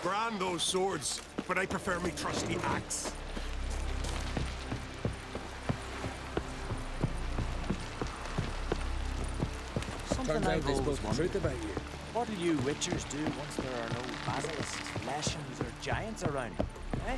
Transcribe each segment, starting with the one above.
Grand those swords, but I prefer me trusty axe. Something Turns out I've they always spoke the wondered. truth about you. What'll you witchers do once there are no basilisks, lashings, or giants around? Eh?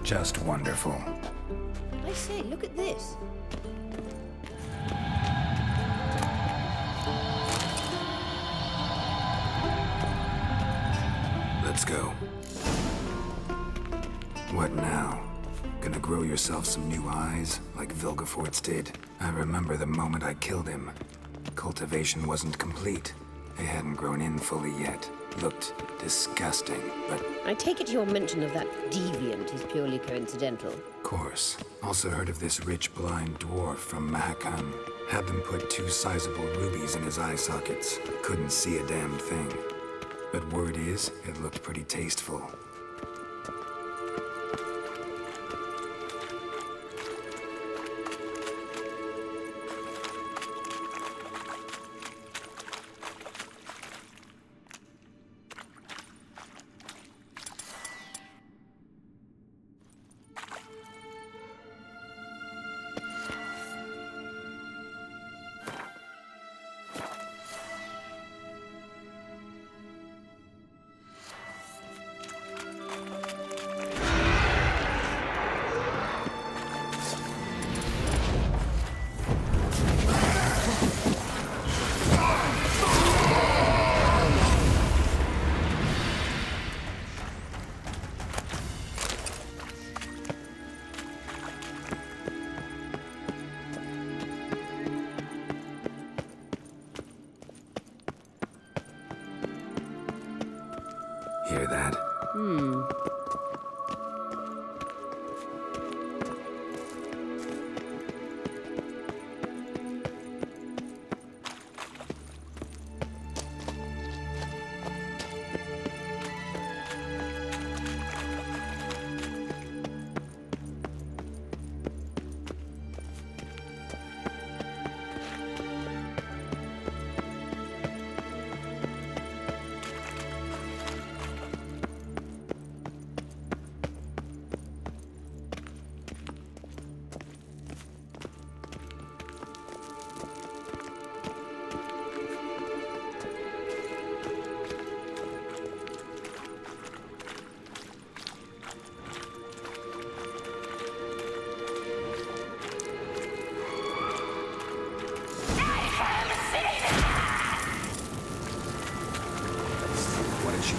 Just wonderful. I say, look at this. Let's go. What now? Gonna grow yourself some new eyes, like Vilgefortz did? I remember the moment I killed him. Cultivation wasn't complete. They hadn't grown in fully yet. Looked disgusting, but... I take it your mention of that deviant is purely coincidental. Course. Also heard of this rich blind dwarf from Mahakam. Had them put 2 sizable rubies in his eye sockets. Couldn't see a damn thing. But word is, it looked pretty tasteful.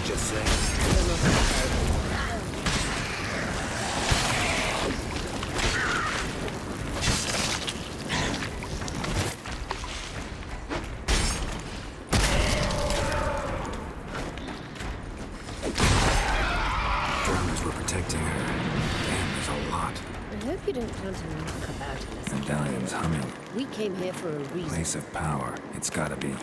just saying. Drowners were protecting her. Damn, there's a lot. I hope you don't plan to knock about unless Medallion's humming. we came here for a reason. Place of power. It's gotta be.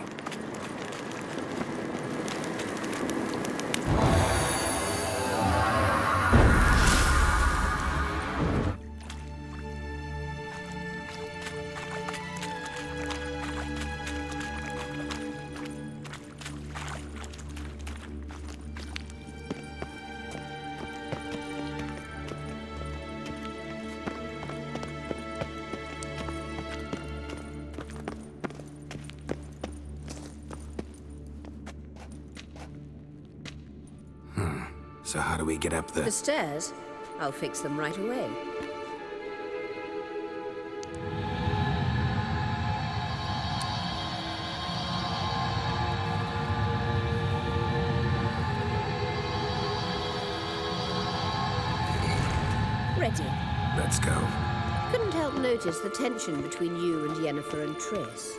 So how do we get up The the... stairs? I'll fix them right away. Ready. Let's go. Couldn't help notice the tension between you and Yennefer and Triss.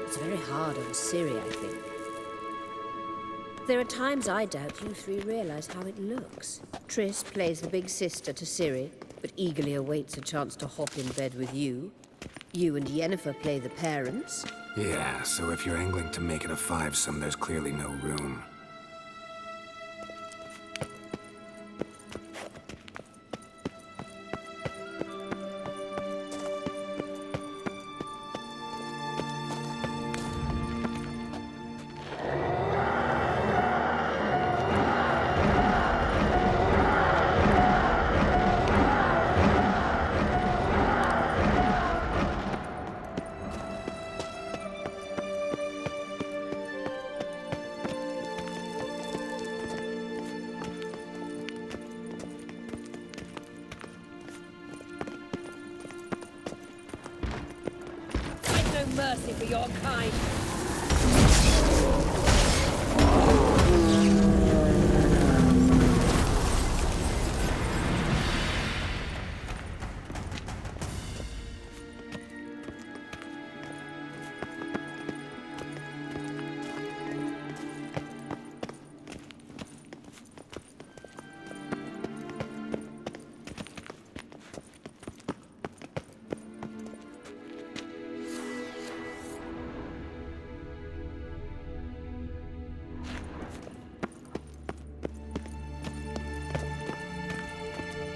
It's very hard on Ciri, I think. There are times I doubt you three realize how it looks. Triss plays the big sister to Ciri, but eagerly awaits a chance to hop in bed with you. You and Yennefer play the parents. Yeah, so if you're angling to make it a five-some, there's clearly no room. No mercy for your kind.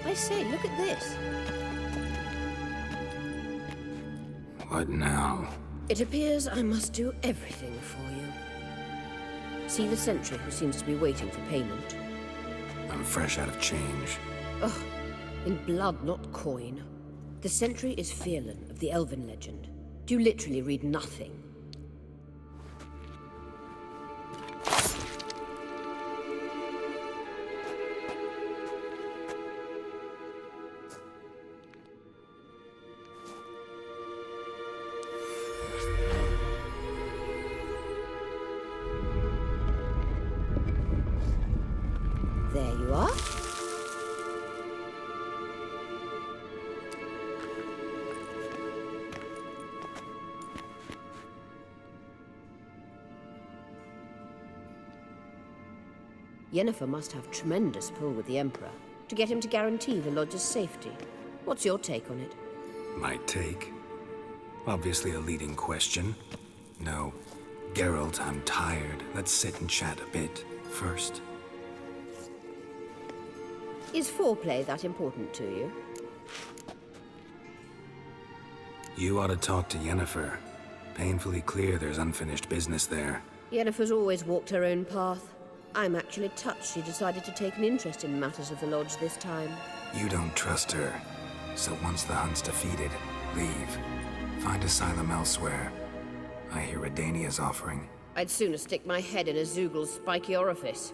I say, look at this. What now? It appears I must do everything for you. See the sentry who seems to be waiting for payment? I'm fresh out of change. Ugh, in blood, not coin. The sentry is Firlan of the Elven legend. Do you literally read nothing? There you are. Yennefer must have tremendous pull with the Emperor to get him to guarantee the Lodge's safety. What's your take on it? My take? Obviously a leading question. No. Geralt, I'm tired. Let's sit and chat a bit first. Is foreplay that important to you? You ought to talk to Yennefer. Painfully clear there's unfinished business there. Yennefer's always walked her own path. I'm actually touched she decided to take an interest in matters of the Lodge this time. You don't trust her. So once the hunt's defeated, leave. Find asylum elsewhere. I hear Redania's offering. I'd sooner stick my head in a Zoogl's spiky orifice.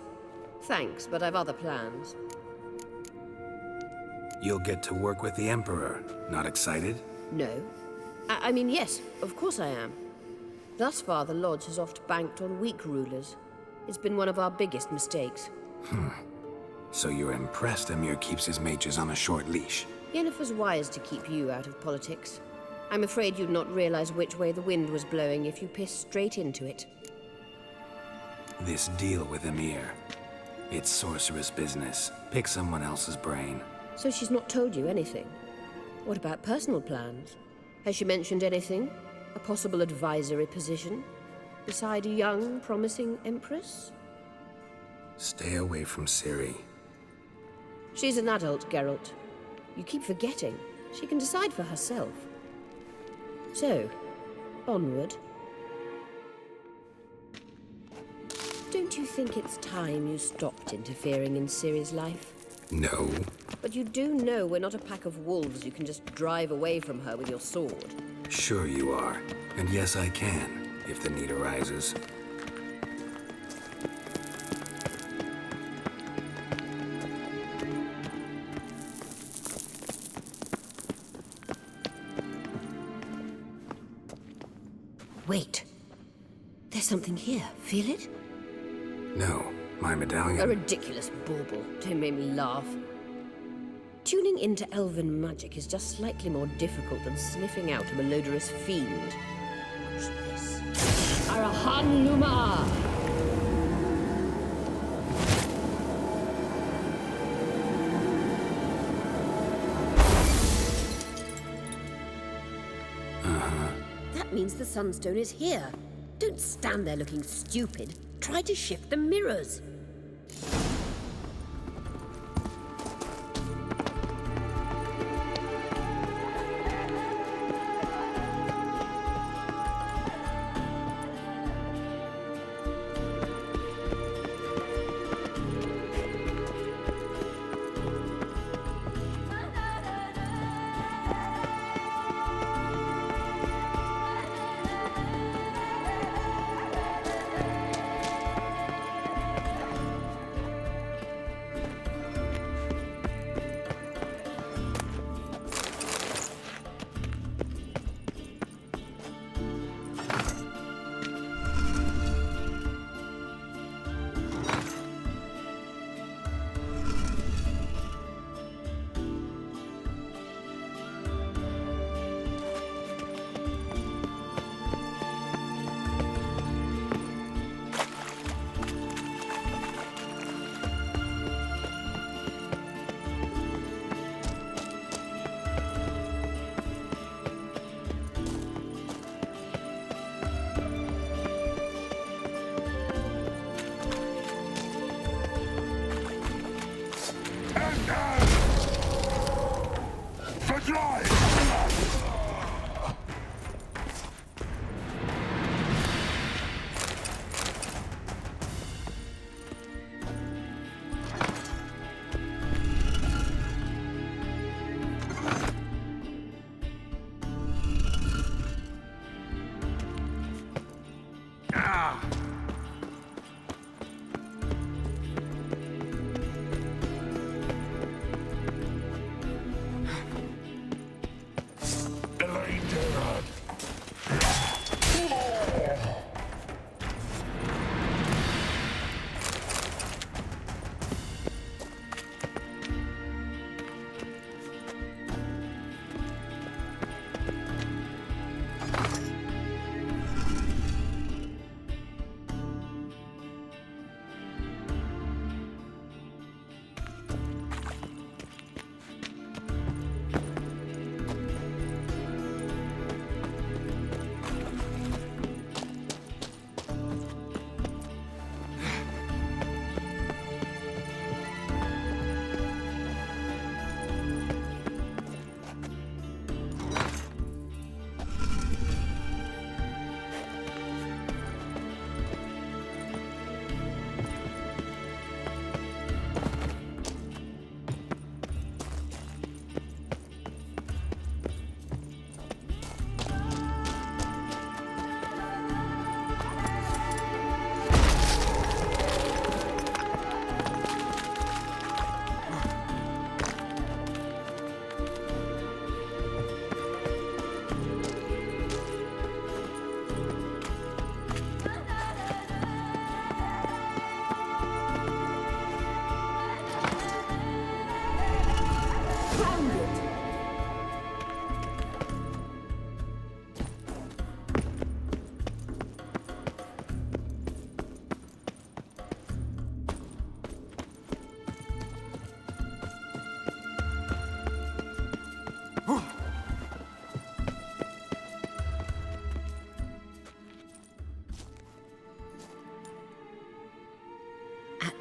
Thanks, but I've other plans. You'll get to work with the Emperor. Not excited? No. I mean, yes, of course I am. Thus far, the Lodge has oft banked on weak rulers. It's been one of our biggest mistakes. So you're impressed Emir keeps his mages on a short leash? Yennefer's wise to keep you out of politics. I'm afraid you'd not realize which way the wind was blowing if you pissed straight into it. This deal with Emir. It's sorceress business. Pick someone else's brain. So she's not told you anything? What about personal plans? Has she mentioned anything? A possible advisory position? Beside a young, promising empress? Stay away from Ciri. She's an adult, Geralt. You keep forgetting. She can decide for herself. So, onward. Don't you think it's time you stopped interfering in Ciri's life? No. But you do know we're not a pack of wolves you can just drive away from her with your sword. Sure you are. And yes, I can, if the need arises. Wait. There's something here. Feel it? No, my medallion. A ridiculous bauble. Don't make me laugh. Tuning into elven magic is just slightly more difficult than sniffing out a malodorous fiend. Watch this. Arahan Luma! That means the Sunstone is here. Don't stand there looking stupid. Try to shift the mirrors.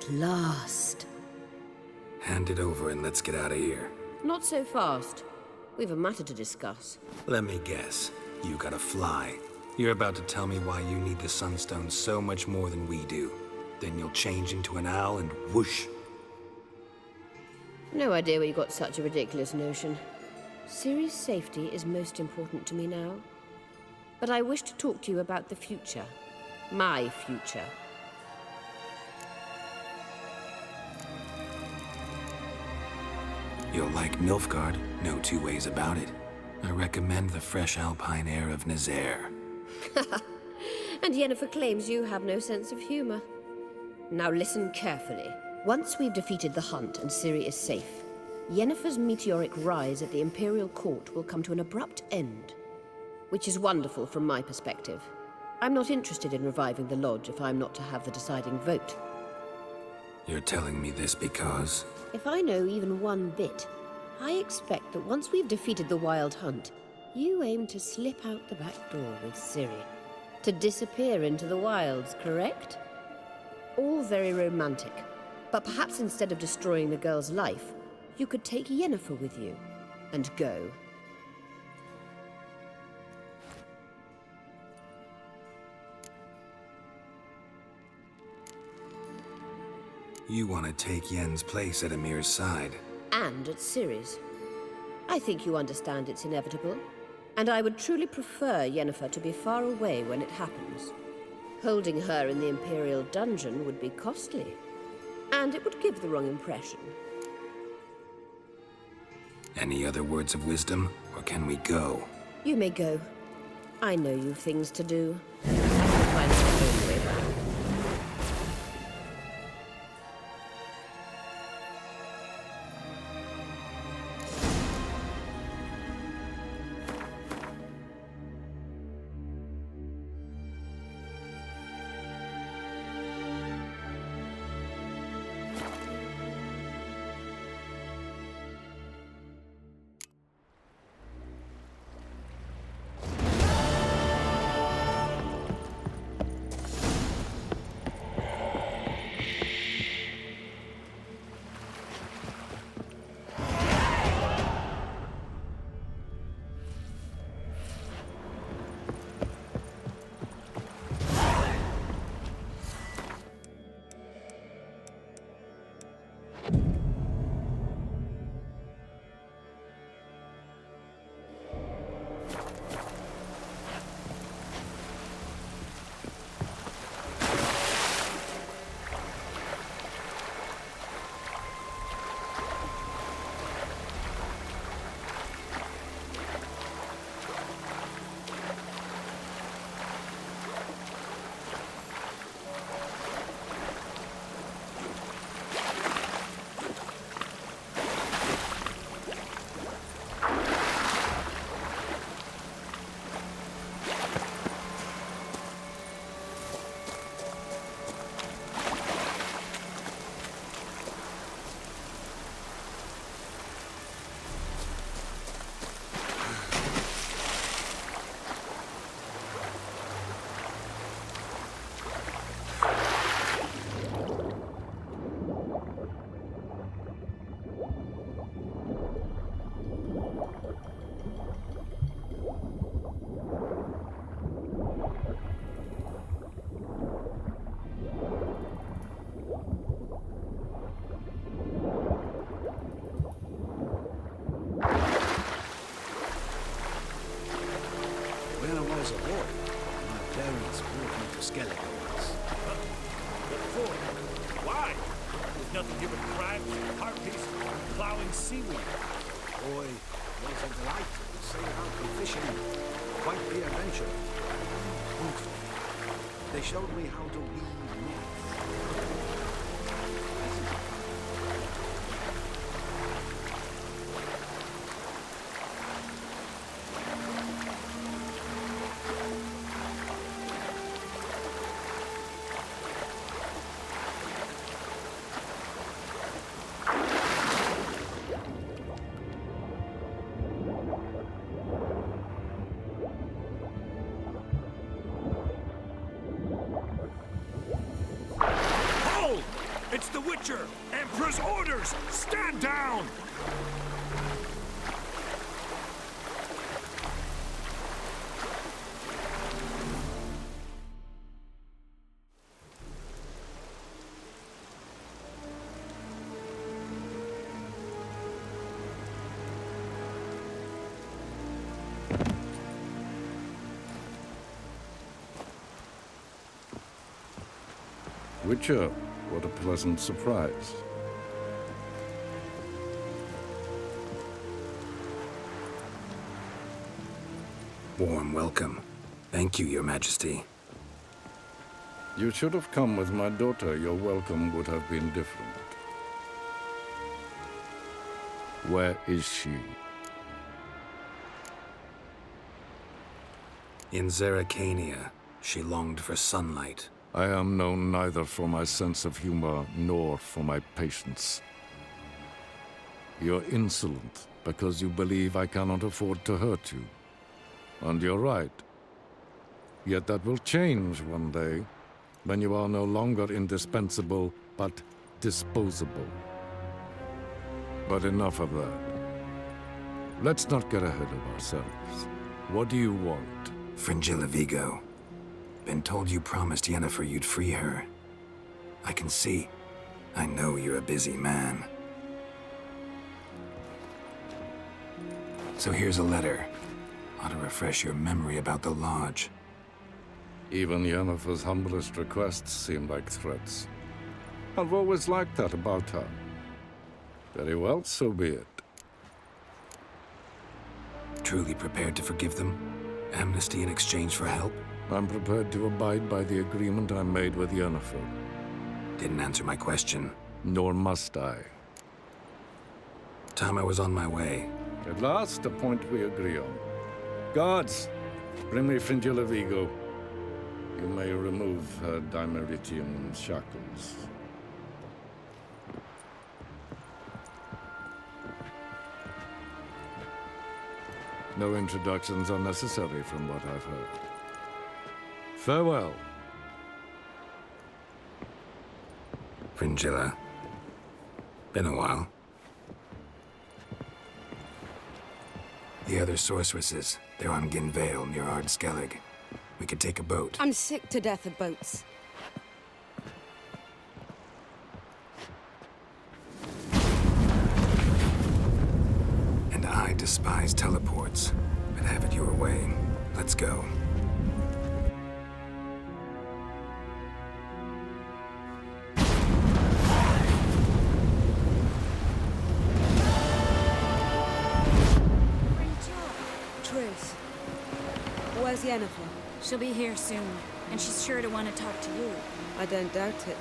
At last. Hand it over and let's get out of here. Not so fast. We've a matter to discuss. Let me guess. You gotta fly. You're about to tell me why you need the Sunstone so much more than we do. Then you'll change into an owl and whoosh. No idea where you got such a ridiculous notion. Ciri's safety is most important to me now. But I wish to talk to you about the future. My future. You'll like Nilfgaard, no two ways about it. I recommend the fresh alpine air of Nazaire. And Yennefer claims you have no sense of humor. Now listen carefully. Once we've defeated the Hunt and Ciri is safe, Yennefer's meteoric rise at the Imperial Court will come to an abrupt end. Which is wonderful from my perspective. I'm not interested in reviving the Lodge if I'm not to have the deciding vote. You're telling me this because... If I know even one bit, I expect that once we've defeated the Wild Hunt, you aim to slip out the back door with Ciri. To disappear into the wilds, correct? All very romantic. But perhaps instead of destroying the girl's life, you could take Yennefer with you and go. You want to take Yen's place at Amir's side. And at Ciri's. I think you understand it's inevitable. And I would truly prefer Yennefer to be far away when it happens. Holding her in the Imperial dungeon would be costly. And it would give the wrong impression. Any other words of wisdom, or can we go? You may go. I know you've things to do. I can find my own way back. When I was a boy, my parents brought me to Skelegons. Look for it. Why? There's nothing here but crabs, harpies, plowing seaweed. Boy, was a delight to sail out and fishing. Quite the adventure. Wonderful. They showed me how to weave nets. It's the Witcher! Emperor's orders! Stand down! Witcher, what a pleasant surprise. Warm welcome. Thank you, Your Majesty. You should have come with my daughter. Your welcome would have been different. Where is she? In Zerrikania, she longed for sunlight. I am known neither for my sense of humor nor for my patience. You're insolent because you believe I cannot afford to hurt you. And you're right. Yet that will change one day, when you are no longer indispensable, but disposable. But enough of that. Let's not get ahead of ourselves. What do you want? Fringilla Vigo. Been told you promised Yennefer you'd free her. I can see. I know you're a busy man. So here's a letter. Ought to refresh your memory about the Lodge. Even Yennefer's humblest requests seem like threats. I've always liked that about her. Very well, so be it. Truly prepared to forgive them? Amnesty in exchange for help? I'm prepared to abide by the agreement I made with Yennefer. Didn't answer my question. Nor must I. Time I was on my way. At last, a point we agree on. Guards, bring me Fringilla Vigo. You may remove her Dimeritian shackles. No introductions are necessary from what I've heard. Farewell. Fringilla. Been a while. The other sorceresses, they're on Ginvale near Ard Skellig. We could take a boat. I'm sick to death of boats. And I despise teleports, but have it your way. Let's go. Triss, where's Yennefer? She'll be here soon, and she's sure to want to talk to you. I don't doubt it.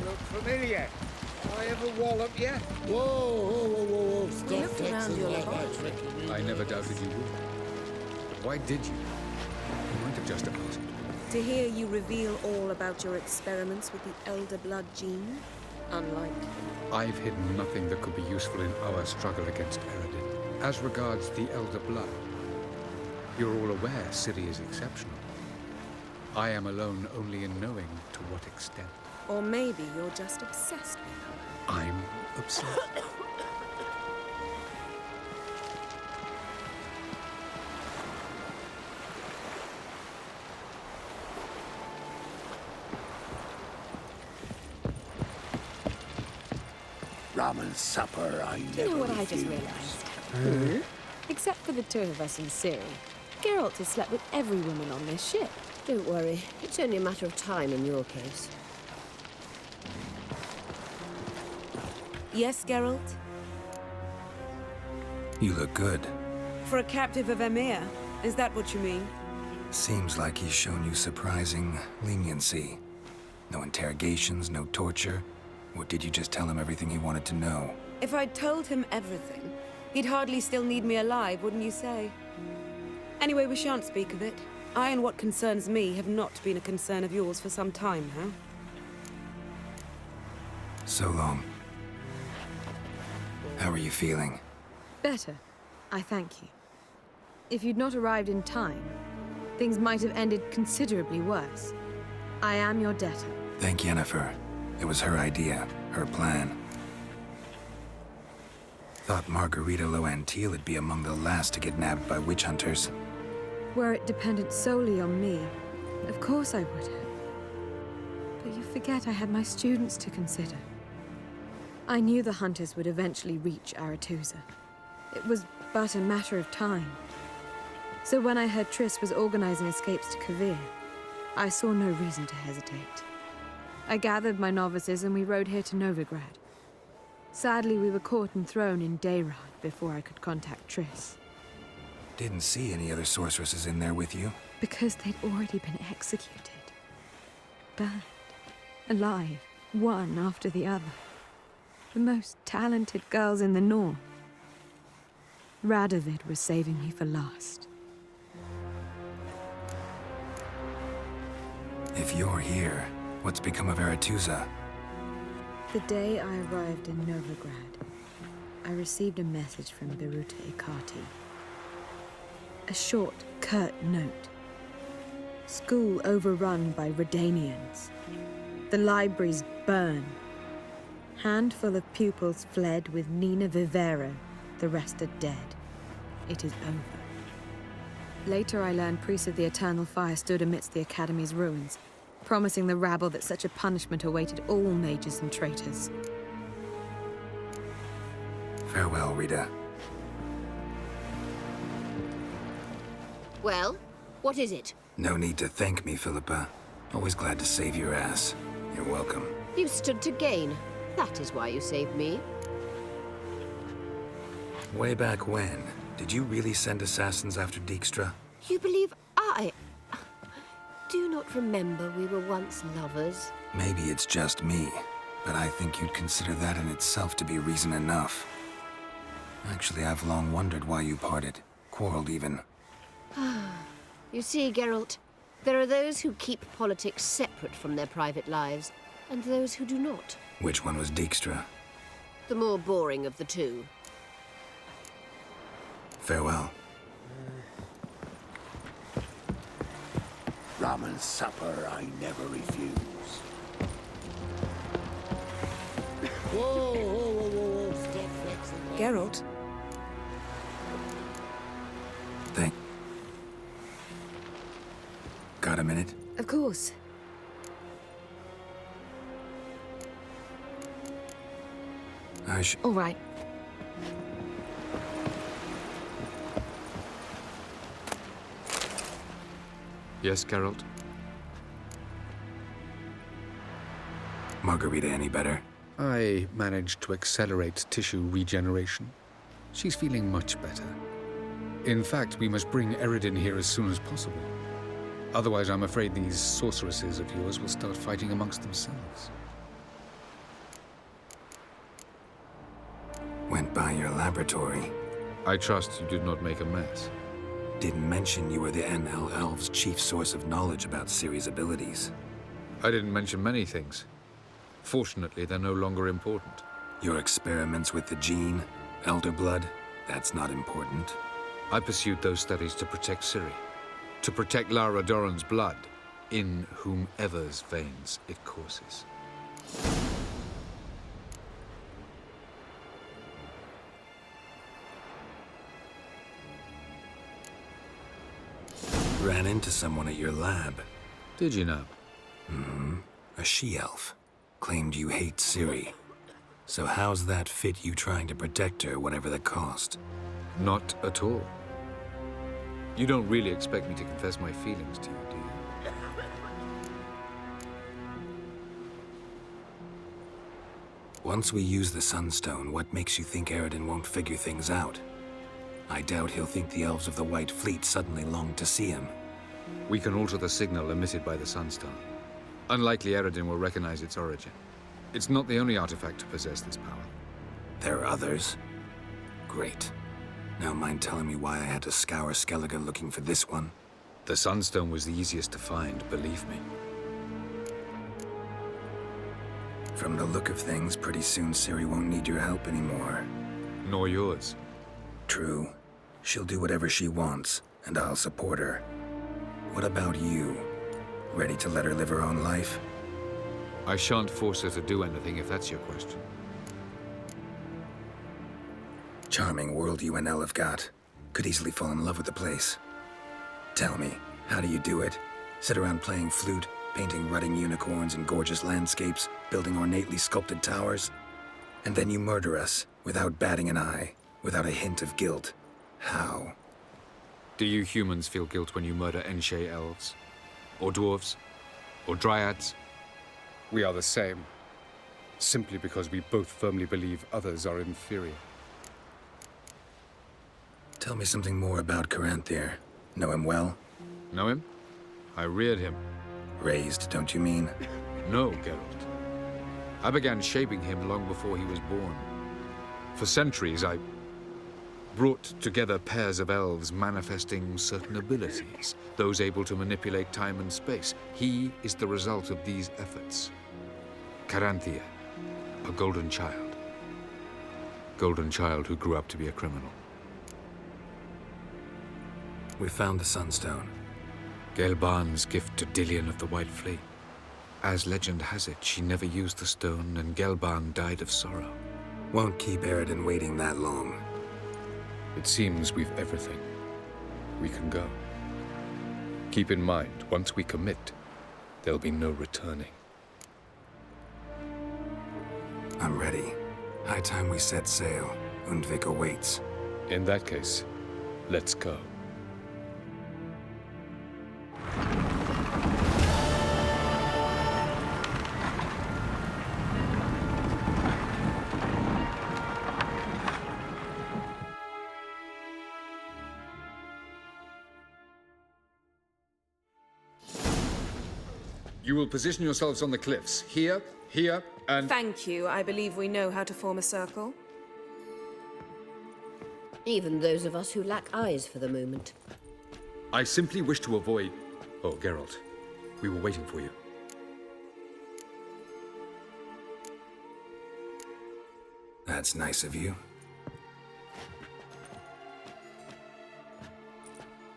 Look familiar. I ever wallop you? Whoa, whoa, whoa, whoa, whoa. Stop looked around texting you a like lot. that, Ricky. I never doubted you would. But why did you? You might have just asked. To hear you reveal all about your experiments with the Elder Blood gene? Unlikely. I've hidden nothing that could be useful in our struggle against Eredin. As regards the Elder Blood, you're all aware Ciri is exceptional. I am alone only in knowing to what extent. Or maybe you're just obsessed with her. I'm obsessed. Ramen supper, I Do you know what I just realized? Except for the two of us in Ciri, Geralt has slept with every woman on this ship. Don't worry, it's only a matter of time in your case. Yes, Geralt? You look good. For a captive of Emir, is that what you mean? Seems like he's shown you surprising leniency. No interrogations, no torture. Or did you just tell him everything he wanted to know? If I'd told him everything, he'd hardly still need me alive, wouldn't you say? Anyway, we shan't speak of it. I and what concerns me have not been a concern of yours for some time, huh? So long. How are you feeling? Better. I thank you. If you'd not arrived in time, things might have ended considerably worse. I am your debtor. Thank Yennefer. It was her idea, her plan. Thought Margarita Loantil would be among the last to get nabbed by witch hunters. Were it dependent solely on me, of course I would have. But you forget I had my students to consider. I knew the hunters would eventually reach Aretusa. It was but a matter of time. So when I heard Triss was organizing escapes to Kovir, I saw no reason to hesitate. I gathered my novices and we rode here to Novigrad. Sadly, we were caught and thrown in Dayrad before I could contact Triss. Didn't see any other sorceresses in there with you. Because they'd already been executed. Burned. Alive. One after the other. The most talented girls in the North. Radovid was saving me for last. If you're here, what's become of Aretusa? The day I arrived in Novigrad, I received a message from Biruta Ikati. A short, curt note. School overrun by Redanians. The libraries burn. Handful of pupils fled with Nina Vivero. The rest are dead. It is over. Later I learned priests of the Eternal Fire stood amidst the Academy's ruins, promising the rabble that such a punishment awaited all mages and traitors. Farewell, Rita. Well, what is it? No need to thank me, Philippa. Always glad to save your ass. You're welcome. You stood to gain. That is why you saved me. Way back when, did you really send assassins after Dijkstra? You believe I... Do you not remember we were once lovers? Maybe it's just me, but I think you'd consider that in itself to be reason enough. Actually, I've long wondered why you parted. Quarreled even. You see, Geralt, there are those who keep politics separate from their private lives, and those who do not. Which one was Dijkstra? The more boring of the two. Farewell. Ramen supper I never refuse. Whoa, whoa, whoa, whoa, whoa. Stop flexing. Geralt, Got a minute? of course. All right. Yes, Geralt? Margarita any better? I managed to accelerate tissue regeneration. She's feeling much better. In fact, we must bring Eredin here as soon as possible. Otherwise, I'm afraid these sorceresses of yours will start fighting amongst themselves. Went by your laboratory. I trust you did not make a mess. Didn't mention you were the NL Elves' chief source of knowledge about Ciri's abilities. I didn't mention many things. Fortunately, they're no longer important. Your experiments with the gene, Elder Blood, that's not important. I pursued those studies to protect Ciri. To protect Lara Doran's blood, in whomever's veins it courses. Ran into someone at your lab. Did you know? Mm-hmm. A she-elf. Claimed you hate Ciri. So how's that fit you trying to protect her, whatever the cost? Not at all. You don't really expect me to confess my feelings to you, do you? Once we use the Sunstone, what makes you think Eredin won't figure things out? I doubt he'll think the Elves of the White Fleet suddenly long to see him. We can alter the signal emitted by the Sunstone. Unlikely Eredin will recognize its origin. It's not the only artifact to possess this power. There are others? Great. Now mind telling me why I had to scour Skellige looking for this one? The Sunstone was the easiest to find, believe me. From the look of things, pretty soon Ciri won't need your help anymore. Nor yours. True. She'll do whatever she wants, and I'll support her. What about you? Ready to let her live her own life? I shan't force her to do anything if that's your question. Charming world you and Elle have got. Could easily fall in love with the place. Tell me, how do you do it? Sit around playing flute, painting rutting unicorns and gorgeous landscapes, building ornately sculpted towers? And then you murder us, without batting an eye, without a hint of guilt. How? Do you humans feel guilt when you murder Enshe elves? Or dwarves? Or dryads? We are the same. Simply because we both firmly believe others are inferior. Tell me something more about Caranthir. Know him well? Know him? I reared him. Raised, don't you mean? No, Geralt. I began shaping him long before he was born. For centuries, I brought together pairs of elves manifesting certain abilities, those able to manipulate time and space. He is the result of these efforts. Caranthir, a golden child. Golden child who grew up to be a criminal. We found the Sunstone. Gelban's gift to Dillion of the White Fleet. As legend has it, she never used the stone, and Gelban died of sorrow. Won't keep Eredin waiting that long. It seems we've everything. We can go. Keep in mind, once we commit, there'll be no returning. I'm ready. High time we set sail. Undvik awaits. In that case, let's go. You will position yourselves on the cliffs. Here, here, and... Thank you. I believe we know how to form a circle. Even those of us who lack eyes for the moment. I simply wish to avoid... Oh, Geralt. We were waiting for you. That's nice of you.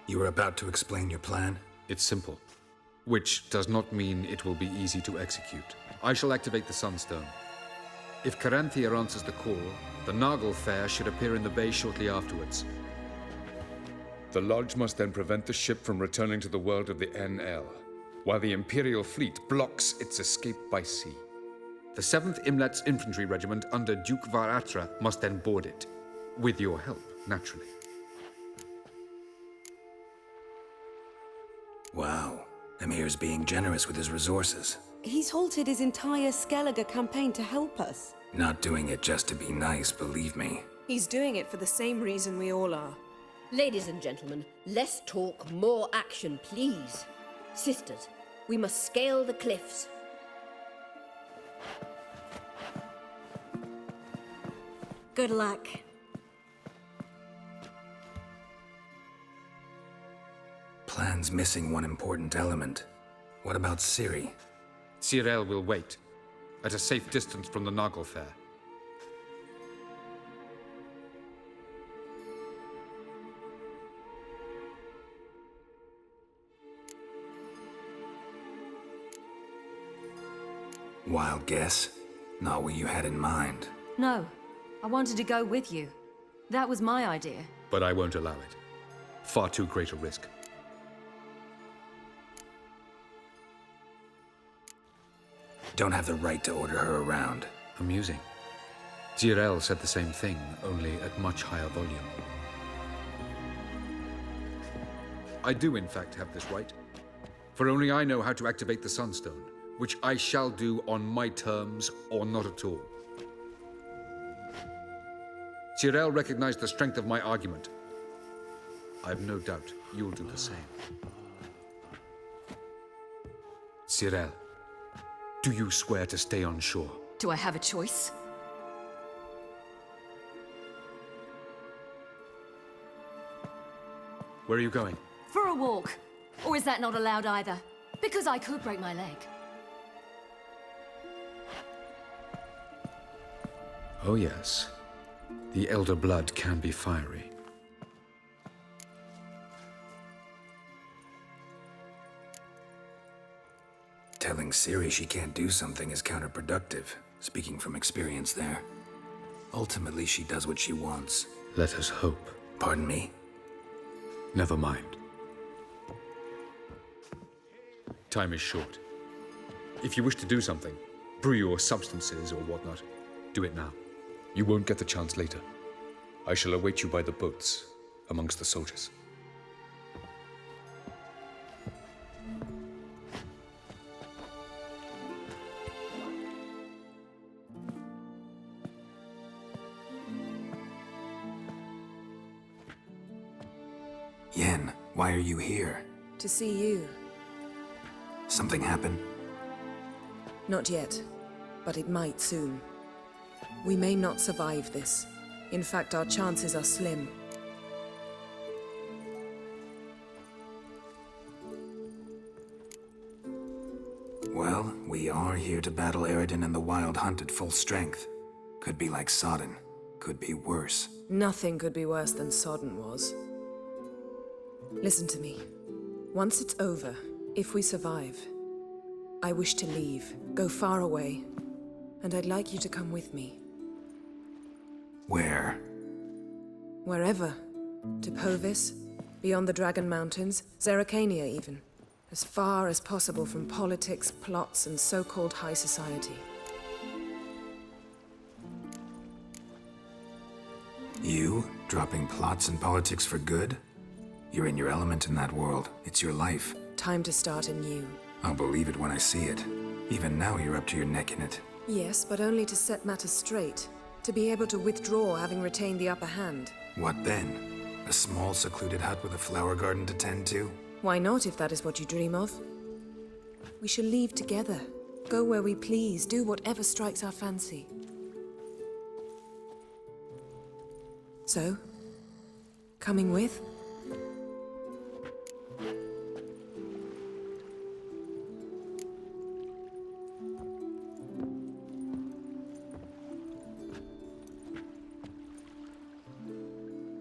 You were about to explain your plan? It's simple. Which does not mean it will be easy to execute. I shall activate the Sunstone. If Caranthir answers the call, the Naglfar should appear in the bay shortly afterwards. The Lodge must then prevent the ship from returning to the world of the NL, while the Imperial fleet blocks its escape by sea. The 7th Imlet's Infantry Regiment under Duke Var-Attre must then board it. With your help, naturally. Wow. Emir's being generous with his resources. He's halted his entire Skellige campaign to help us. Not doing it just to be nice, believe me. He's doing it for the same reason we all are. Ladies and gentlemen, less talk, more action, please. Sisters, we must scale the cliffs. Good luck. Plan's missing one important element. What about Ciri? Cirel will wait, at a safe distance from the Naglfar. Wild guess? Not what you had in mind. No, I wanted to go with you. That was my idea. But I won't allow it. Far too great a risk. Don't have the right to order her around. Amusing. Cirel said the same thing, only at much higher volume. I do, in fact, have this right. For only I know how to activate the Sunstone, which I shall do on my terms or not at all. Cirel recognized the strength of my argument. I have no doubt you'll do the same. Cirel, do you swear to stay on shore? Do I have a choice? Where are you going? For a walk. Or is that not allowed either? Because I could break my leg. Oh yes. The Elder Blood can be fiery. Ciri she can't do something is counterproductive, speaking from experience there. Ultimately, she does what she wants. Let us hope. Pardon me? Never mind. Time is short. If you wish to do something, brew your substances or whatnot, do it now. You won't get the chance later. I shall await you by the boats, amongst the soldiers. Yen, why are you here? To see you. Something happened? Not yet, but it might soon. We may not survive this. In fact, our chances are slim. Well, we are here to battle Eredin and the Wild Hunt at full strength. Could be like Sodden. Could be worse. Nothing could be worse than Sodden was. Listen to me. Once it's over, if we survive, I wish to leave, go far away, and I'd like you to come with me. Where? Wherever. To Povis, beyond the Dragon Mountains, Zerrikania even. As far as possible from politics, plots, and so-called high society. You? Dropping plots and politics for good? You're in your element in that world. It's your life. Time to start anew. I'll believe it when I see it. Even now you're up to your neck in it. Yes, but only to set matters straight. To be able to withdraw having retained the upper hand. What then? A small secluded hut with a flower garden to tend to? Why not, if that is what you dream of? We shall leave together. Go where we please, do whatever strikes our fancy. So, coming with?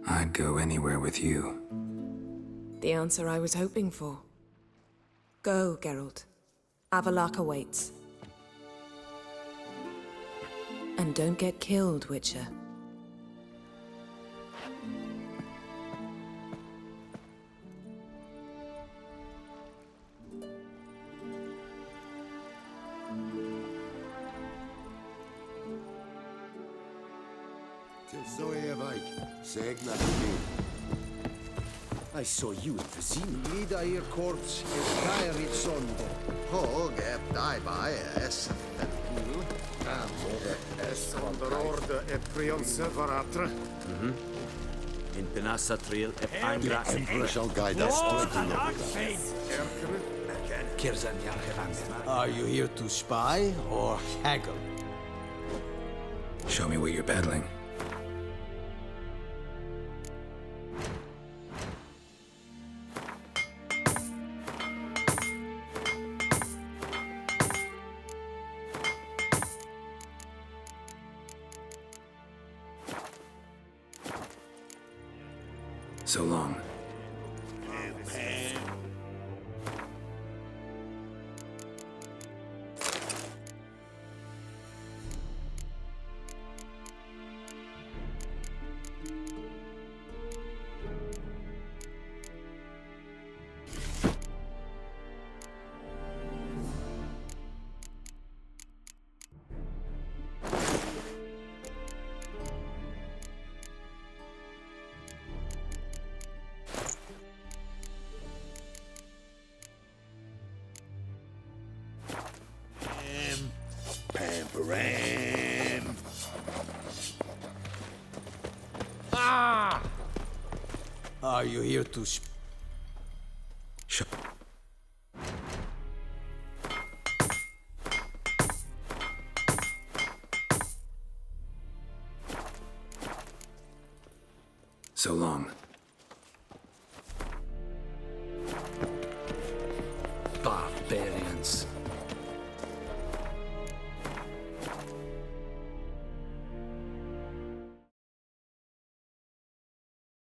I'd go anywhere with you. The answer I was hoping for. Go, Geralt. Avallac'h awaits. And don't get killed, Witcher. I saw you in the scene. Lida ir korts is kairit sonde. Hog dai by es. Es onder orde e prionse varatre. In Penassa Trail Angra Emperor shall guide us to the Are you here to spy or haggle? Show me what you're battling. So long. Pamperam. Ah! Are you here to So long. Barbarians.